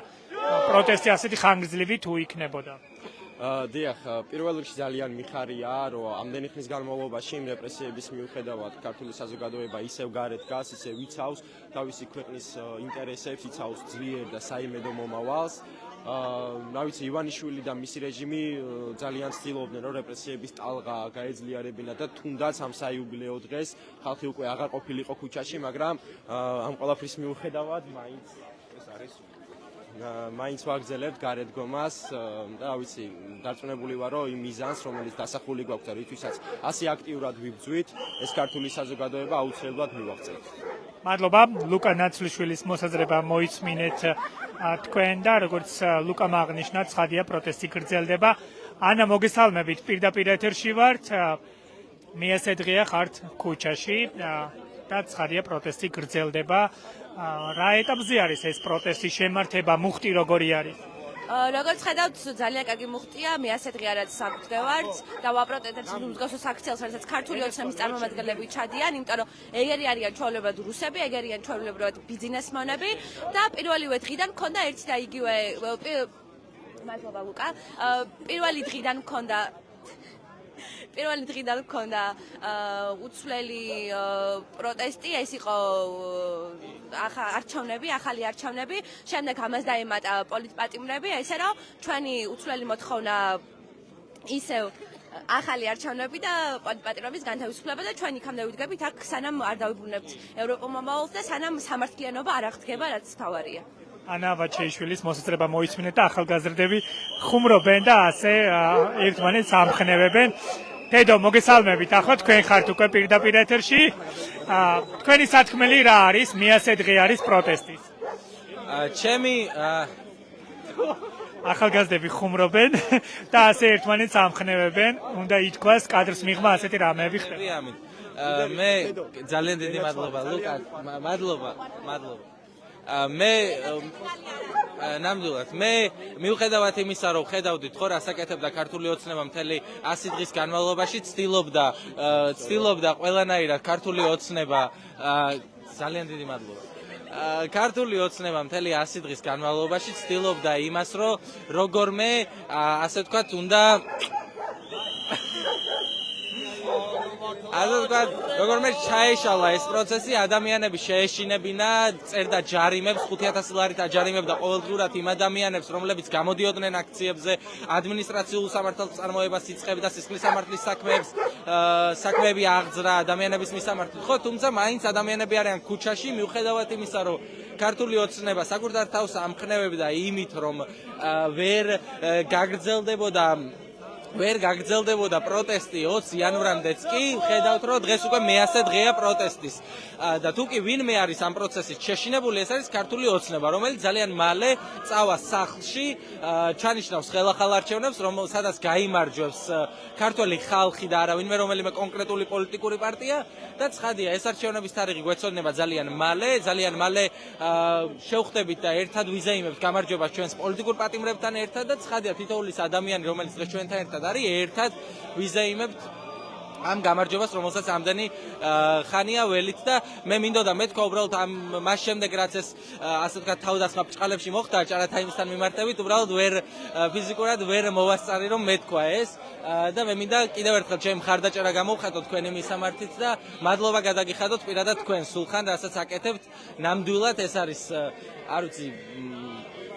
პროტესტი ასეთი ხანგრძლივი თუ იქნებოდა. დიახ, პირველ რიგში ძალიან მიხარია, რომ ამდენი ხნის განმავლობაში იმ რეპრესიების მიუხედავად ქართული საზოგადოება ისევ გარეთ დგას, ისევ იცავს თავისი ქვეყნის ინტერესებს, იცავს ძლიერ და საიმედო მომავალს. რა ვიცი, ივანიშვილი და მისი რეჟიმი ძალიან ცდილობდნენ, რომ რეპრესიების ტალღა გაეძლიერებინათ და თუნდაც ამ საიუბილეო დღეს ხალხი უკვე აღარ ყოფილიყო ქუჩაში, მაგრამ ამ ყველაფრის მიუხედავად მაინც ვაგზელებთ გარეთდგომას და რა ვიცი, დარწმუნებული ვარ, რომ იმ მიზანს, რომელიც დასახული გვაქვს და რითვისაც ასე აქტიურად ვიბრძვით, ეს ქართული საზოგადოება აუცილებლად მივაღწევთ. მადლობა, ლუკა ნაცვლიშვილის მოსაზრება მოისმინეთ თქვენ და როგორც ლუკამ აღნიშნა, ცხადია პროტესტი გრძელდება. ანა, მოგესალმებით, პირდაპირ ეთერში ვართ. მიასე დღეა ხართ ქუჩაში და ცხადია პროტესტი გრძელდება. რა ეტაპზე არის ეს პროტესტის შემართება, მუხტი როგორი არის? როგორც ხედავთ, ძალიან კარგი მუხტია, მიასე დღეა რაც საქმდევართ და ვაპროტესტებთ მსგავს აქციას, რასაც ქართული ოცნების წარმომადგენლები ჩადიან, იმიტომ რომ ეგერი არიან ჩვეულებრივად რუსები, ეგერი არიან ჩვეულებრივად ბიზნესმენები და პირველივე დღიდან მქონდა ერთი და იგივე მადლობა ლუკა. პირველი დღიდან მქონდა უცვლელი პროტესტი, ეს იყო ახალი არჩევნები, შემდეგ ამას დაემატა პოლიტპატიმრები, ესე რომ ჩვენი უცვლელი მოთხოვნა ისევ ახალი არჩევნები და პოლიტპატიმრების განთავისუფლება და ჩვენ იქამდე ვიდგებით აქ, სანამ არ დავიბრუნებთ ევროპულ მომავალს და სანამ სამართლიანობა არ აღდგება, რაც თავარია. ანა ვაჩეიშვილის მოსაზრება მოისმინეთ და ახალგაზრდები ხუმრობენ და ასე ერთმანეთს ამხნევებენ. დედო, მოგესალმებით. ახლა თქვენ ხართ უკვე პირდაპირ ეთერში. თქვენი სათქმელი რა არის? მიასე დღე არის პროტესტის. ჩემი ახალგაზრდები ხუმრობენ და ასე ერთმანეთს ამხნევებენ. უნდა ითქვას, კადრს მიღმა ასეთი რამეები ხდება. მე ძალიან დიდი მადლობა ლუკა, მადლობა. მე ნამდვილად მე მიუხედავად იმისა რომ ხედავდით ხო რასაკეთებდა ქართული ოცნება მთელი 100 დღის განმავლობაში ცდილობდა ყველანაირად ქართული ოცნება ძალიან დიდი მადლობა ქართული ოცნება მთელი 100 დღის განმავლობაში ცდილობდა იმას რომ როგორმე ასე ვთქვათ უნდა როგორმე ჩაეშალა ეს პროცესი, ადამიანები შეეშინებინა, წერდა ჯარიმებს, 5000 ლარით აჯარიმებდა ყოველდღურად იმ ადამიანებს, რომლებიც გამოდიოდნენ აქციებზე, ადმინისტრაციულ სამართალს წარმოებას იწყებდა, სისხლის სამართლის საქმეები აღძრა ადამიანების მისამართით. ხო, თუმცა მაინც ადამიანები არიან ქუჩაში, მიუხედავად იმისა, რომ ქართული ოცნება საკუთარ თავს ამხნევებდა იმით, რომ ვერ გაგრძელდებოდა პროტესტი 20 იანვრამდეც კი ხედავთ რომ დღეს უკვე მე-100 დღეა პროტესტის და თუ კი ვინმე არის ამ პროცესით შეშინებული ეს არის ქართული ოცნება რომელიც ძალიან მალე წავა სახლში ჩანიშნავს ხელახალ არჩევნებს სადაც გაიმარჯვებს ქართული ხალხი და არა ვინმე რომელიმე კონკრეტული პოლიტიკური პარტია და ცხადია ეს არჩევნების თარიღი გვეცოდება ძალიან მალე შევხვდებით და ერთად ვიზეიმებთ გამარჯვებას ჩვენს პოლიტიკურ პატიმრებთან ერთად და ცხადია თითოეული ადამიანი რომელიც დღეს ჩვენთან ერთად არის ერთად ვიზეიმებთ ამ გამარჯვებას რომელსაც ამდენი ხანია ველით და მე მინდოდა მეთქვა უბრალოდ ამ მას შემდეგ რაც ეს ასე ვთქვათ თავდასხმა ბჭყალებში მოხდა ჭარათაიმისთან მიმართებით უბრალოდ ფიზიკურად ვერ მოვასწარი რომ მეთქვა ეს და მე მინდა კიდევ ერთხელ ჩემი მხარდაჭერა გამოვხატოთ თქვენი მისამართით და მადლობა გადაგიხადოთ პირადად თქვენ სულხან რასაც აკეთებთ ნამდვილად ეს არის არ ვიცი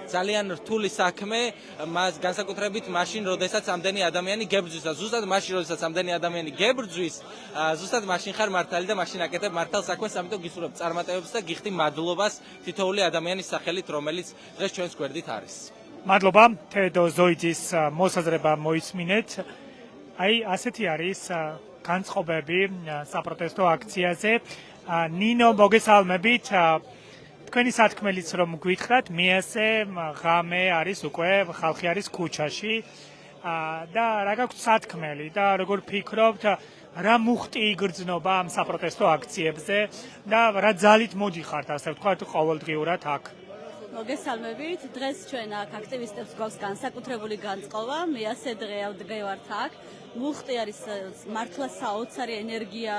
ძალიან რთული საქმე მას განსაკუთრებით მაშინ როდესაც ამდენი ადამიანი გებრძვის და ზუსტად მაშინ როდესაც ამდენი ადამიანი გებრძვის ზუსტად მაშინ ხარ მართალი და მაშინ აკეთებ მართალ საქმეს ამიტომ გისურვებ წარმატებებს და გიხდი მადლობას თითოეული ადამიანის სახელით რომელიც დღეს ჩვენს გვერდით არის მადლობა თედო ზოიძის მოსაზრება მოისმინეთ აი ასეთი არის განწყობები საპროტესტო აქციაზე ნინო მოგესალმებით თქვენი სათქმელიც რომ გვითხრათ მე-100 ღამე არის უკვე ხალხი არის ქუჩაში და რა გაქვთ სათქმელი და როგორ ფიქრობთ რა მუხტი იგრძნობა ამ საპროტესტო აქციებზე და რა ძალით მოდიხართ ასე ვთქვათ ყოველდღიურად აქ მოგესალმებით დღეს ჩვენ აქ აქტივისტებს გვაქვს განსაკუთრებული განწყობა მე-100 დღეა ვდგევართ აქ მუხტი არის მართლა საოცარი ენერგია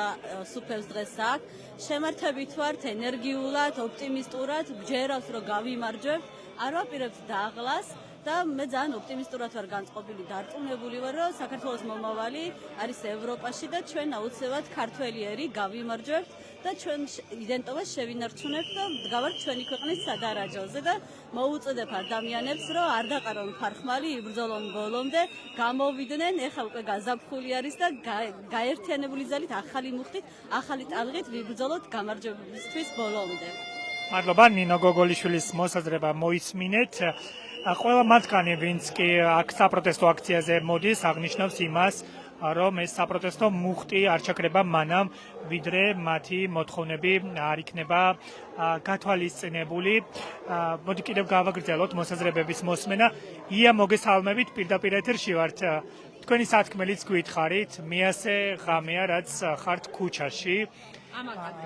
სუფევს დღეს აქ შემართებით ვართ ენერგიულად ოპტიმისტურად გჯერავს რომ გავიმარჯვებ არ ვაპირებთ დაღლას და მე ძალიან ოპტიმისტურად ვარ განწყობილი დარწმუნებული ვარ რომ საქართველოს მომავალი არის ევროპაში და ჩვენ აუცილებლად ქართველიერი გავიმარჯვებთ და ჩვენ იდენტობას შევინარჩუნებთ და ვდგავართ ჩვენი ქვეყნის სადარაჯოზე და მოუწოდებ ადამიანებს რომ არ დაყარონ ფარხმალი იბრძოლონ ბოლომდე გამოვიდნენ ეხლა უკვე გაზაფხული არის და გაერთიანებული ძალით ახალი მუხტით ახალი ტალღით ვიბრძოლოთ გამარჯვებისთვის ბოლომდე მადლობა ნინო გოგოლიშვილის მოსაზრება მოისმინეთ ყველა მათგანი ვინც კი აქ საპროტესტო აქციაზე მოდის აღნიშნავს იმას რომ ეს საპროტესტო მუხტი არ ჩაქრება მანამ ვიდრე მათი მოთხოვნები არ იქნება გათვალისწინებული მოდი კიდევ გავაგრძელოთ მოსაზრებების მოსმენა ია მოგესალმებით პირდაპირ ეთერში ვართ თქვენი სათქმელიც გითხარით მე-100 ღამეა რაც ხართ ქუჩაში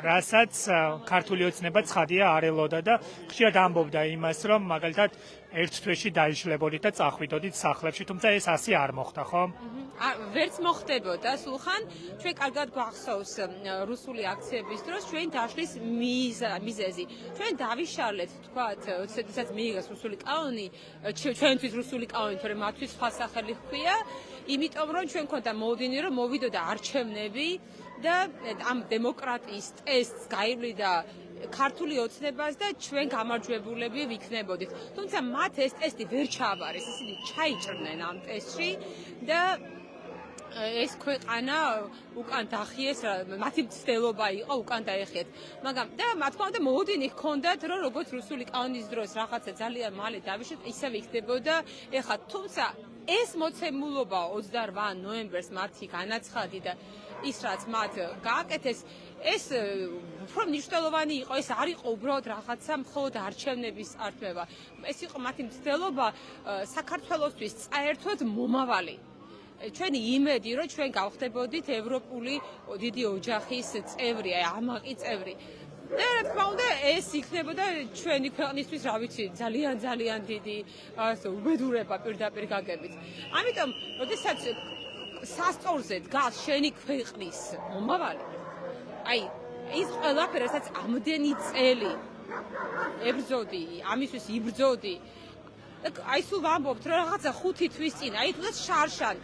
რასაც ქართული ოცნება ცხადია არ ელოდა და ხშირად ამბობდა იმას რომ მაგალითად ერთ თვეში დაიშლებოდით და წახვიდოდით სახლებში თუმცა ეს ასე არ მოხდა ხო? ვერც მოხდებოდა სულხან ჩვენ კარგად გვახსოვს რუსული აქციების დროს ჩვენ დაშლის მიზეზი ჩვენ დავიშალეთ თქვათ როდესაც მიიღეს რუსული კანონი ჩვენთვის რუსული კანონი თორემ მათთვის სხვა სახელი ჰქვია იმიტომ რომ ჩვენ ქონდა მოვიდნენ რომ მოვიდოდა არჩევნები და ამ დემოკრატიის ტესტს გაივლიდა ქართული ოცნებას და ჩვენ გამარჯვებულები ვიქნებოდით. თუმცა მათ ეს ტესტი ვერ ჩააბარეს, ისინი ჩაიჭრნენ ამ ტესტში და ეს ქვეყანა უკან დახიეს, მათი მცდელობა იყო უკან დაეხიათ. მაგრამ და რა თქმა უნდა მოვიდნენ ჰქონდათ რომ როგორც რუსული კანონის დროს რაღაცა ძალიან მალე დავიშლეთ, ისევ იქნებოდა. ეხლა თუმცა ეს მოცემულობა 28 ნოემბერს მათი განაცხადი და ის რაც მათ გააკეთეს ეს უფრო მნიშვნელოვანი იყო ეს არ იყო უბრალოდ რაღაცა მხოლოდ არჩევნების ართმევა ეს იყო მათი მცდელობა საქართველოსთვის წაერთვათ მომავალი ჩვენი იმედი რომ ჩვენ გავხდებოდით ევროპული დიდი ოჯახის წევრი ამაყი წევრი რა თქმა უნდა, ეს იქნებოდა ჩვენი ქვეყნისთვის, რა ვიცი, ძალიან დიდი უბედურება პირდაპირ გაგებით. ამიტომ, როდესაც სასწორზე დგას შენი ქვეყნის მომავალი, აი, ის ყველაფერი, რასაც ამდენი წელი ებრძოდი, ამისთვის იბრძოდი, აი სულ ვამბობთ, რომ რაღაცა 5 თვის წინ, აი თუნდაც შარშან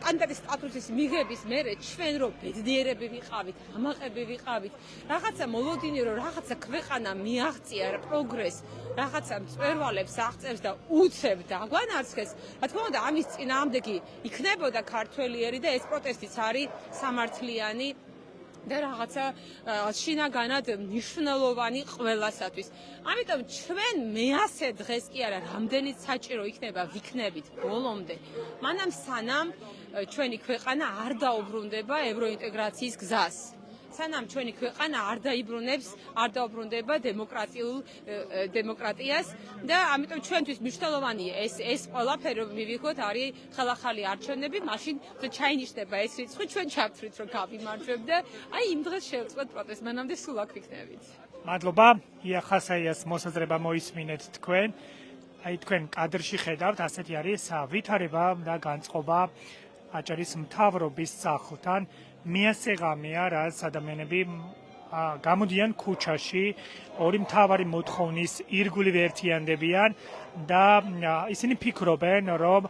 კანდიდატის სტატუსის მიღების მერე ჩვენ რომ ბედნიერები ვიყავით, ამაყები ვიყავით, რაღაცა მოლოდინი რომ რაღაცა ქვეყანა მიაღწია პროგრესს, რაღაცა მწვერვალებს აღწევს და უცებ დაგვანარცხეს, რა თქმა უნდა, ამის წინააღმდეგი იქნებოდა ქართველიერი და ეს პროტესტიც არის სამართლიანი და რაღაცა შინაგანად მნიშვნელოვანი ყველასათვის. ამიტომ ჩვენ მეასე დღეს კი არა, რამდენიც საჭირო იქნება ვიქნებით ბოლომდე. მანამ სანამ ჩვენი ქვეყანა არ დაუბრუნდება ევროინტეგრაციის გზას. სანამ ჩვენი ქვეყანა არ დაუბრუნდება დემოკრატიას და ამიტომ ჩვენთვის მნიშვნელოვანია ეს ყველაფერი რომ მივიღოთ არის ხელახალი არჩევნები, მაშინ ჩაინიშნება ეს რიცხვი, ჩვენ ჩავთვლით რომ გავიმარჯვებთ და აი იმ დღეს შევწყვეტ პროტესტს, მანამდე სულ აქ ვიქნებით. მადლობა, ია ხასაიას მოსაზრება მოისმინეთ თქვენ. აი თქვენ კადრში ხედავთ, ასეთი არის ვითარება და განწყობა აჭარის მთავრობის სახლთან. მიასე ღამეა, რაც ადამიანები გამოდიან ქუჩაში, ორი მთავარი მოთხოვნის ირგვლივ ერთიანდებიან და ისინი ფიქრობენ, რომ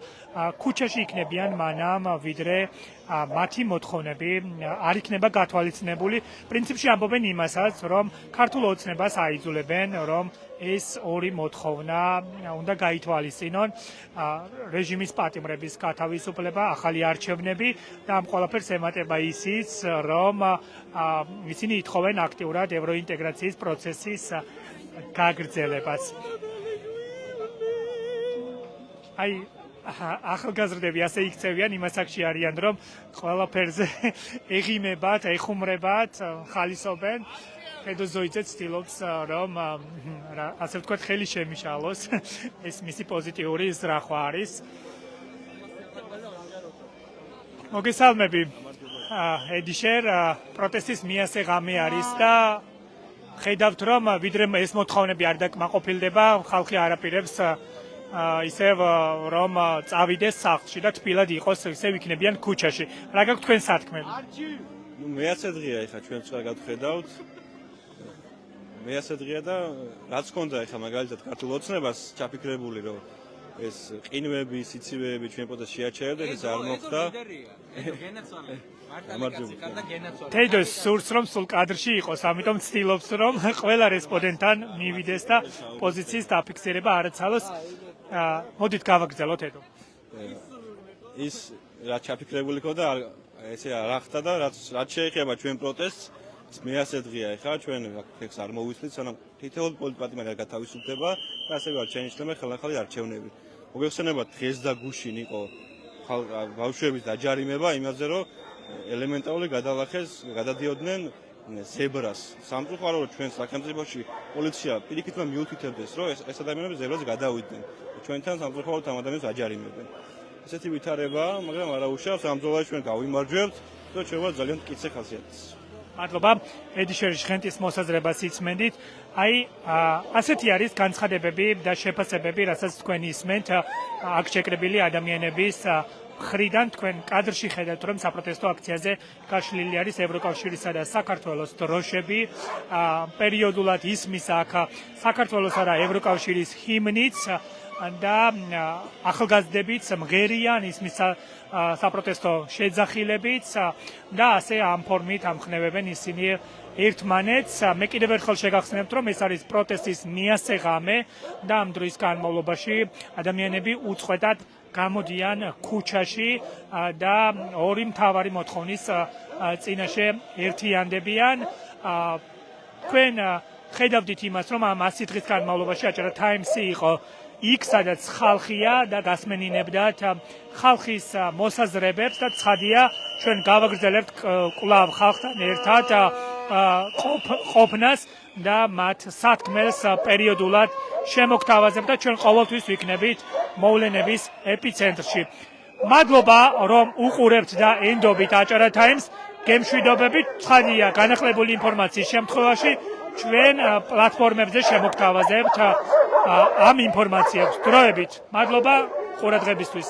ქუჩაში იქნებიან მანამ, ვიდრე მათი მოთხოვნები არ იქნება გათვალისწინებული. პრინციპში ამბობენ იმასაც, რომ ქართულ ოცნებას აიძულებენ, რომ ეს ორი მოთხოვნა უნდა გაითვალისწინონ, რეჟიმის პატიმრების გათავისუფლება, ახალი არჩევნები და ამ ყველაფერს ემატება ისიც, რომ ისინი ითხოვენ აქტიურად ევროინტეგრაციის პროცესის გაგრძელებას. აი ახალგაზრდები ასე იქცევიან, იმასაკში არიან, რომ ყველაფერზე ეღიმებათ, ეხუმრებათ, ხალისობენ. ფედო ზოიძე ცდილობს, რომ ასე ვთქვათ, ხელი შემიშალოს. ეს მისი პოზიტიური ზრახვა არის. მოგესალმები. ედიშერ, პროტესტის მიასე ღამე არის და ხედავთ, რომ ვიდრე ეს მოთხოვნები არ დაკმაყოფილდება, ხალხი არაპირებს ისევ რომ წავიდეს სახლში და თბილად იყოს, ისევ იქნებიან ქუჩაში. რა გაქვთ თქვენ სათქმელი? მეასე დღეა ეხა ჩვენ წყარ გავხედავთ. მეასე დღეა და რაც ქონდა ეხა მაგალითად ქართულ ოცნებას ჩაფიქრებული, რომ ეს ყინვები, სიცივეები ჩვენ პოტას შეაჩერებდეს, ეს არ მოხდა. თედოს სურს რომ სულ კადრში იყოს, ამიტომ ცდილობს რომ ყველა რესპონდენტთან მივიდეს და პოზიციის დაფიქსირება არ აცალოს. მოდით გავაგრძელოთ ედო. ის რაც ჩაფიქრებული ქონდა, ესე არ ხდა და რაც შეეხება ჩვენ პროტესტს, მეასე დღეა ეხა ჩვენ აქ არ მოვისვლით, სანამ თითოეულ პოლიტპატიმარი არ გათავისუფლდება და ასევე არ შეინიშნება ხელახალი არჩევნები. მოგეხსენებათ დღეს და გუშინ იყო ბავშვების დაჯარიმება იმაზე, რომ ელემენტარული გადადიოდნენ ზებრას. სამწუხაროდ ჩვენ სახელმწიფოში პოლიცია პირიქით მიუთითებდეს, რომ ეს ადამიანები ზებრას გადავიდნენ. ჩვენთან სამწუხაროდ ამ ადამიანებს აჯარიმებენ. ესეთი ვითარებაა, მაგრამ არა უშავს ამ ბრძოლაში ჩვენ გავიმარჯვებთ და ჩვენ ძალიან მტკიცე ხასიათის. მადლობა, ედიშერ ჟღენტის მოსაზრებას იცმენდით. აი, ასეთი არის განცხადებები და შეფასებები, რასაც თქვენ ისმენთ აქ შეკრებილი ადამიანების მხრიდან. თქვენ კადრში ხედავთ, რომ საპროტესტო აქციაზე გაშლილი არის ევროკავშირისა და საქართველოს დროშები. პერიოდულად ისმის აქ საქართველოსა და ევროკავშირის ჰიმნიც და ახალგაზრდებიც მღერიან ისმის საპროტესტო შეძახილებიც და ასე ამ ფორმით ამხნევებენ ისინი ერთმანეთს. მე კიდევ ერთხელ შეგახსენებთ, რომ ეს არის პროტესტის მიასე ღამე და ამ დროის განმავლობაში ადამიანები უწყვეტად გამოდიან ქუჩაში და ორი მთავარი მოთხოვნის წინაშე ერთიანდებიან. თქვენ ხედავდით იმას, რომ ამ 100 დღის განმავლობაში აჭარა ტაიმსი იყო იქ, სადაც ხალხია და გასმენინებდათ ხალხის მოსაზრებებს და ცხადია, ჩვენ გავაგრძელებთ კვლავ ხალხთან ერთად ყოფნას და მათ სათქმელს პერიოდულად შემოგთავაზებთ და ჩვენ ყოველთვის ვიქნებით მოვლენების ეპიცენტრში. მადლობა, რომ უყურებთ და ენდობით აჭარა ტაიმს. გემშვიდობებით. ცხადია, განახლებული ინფორმაციის შემთხვევაში ჩვენ პლატფორმებზე შემოგთავაზებთ ამ ინფორმაციებს დროებით. მადლობა ყურადღებისთვის.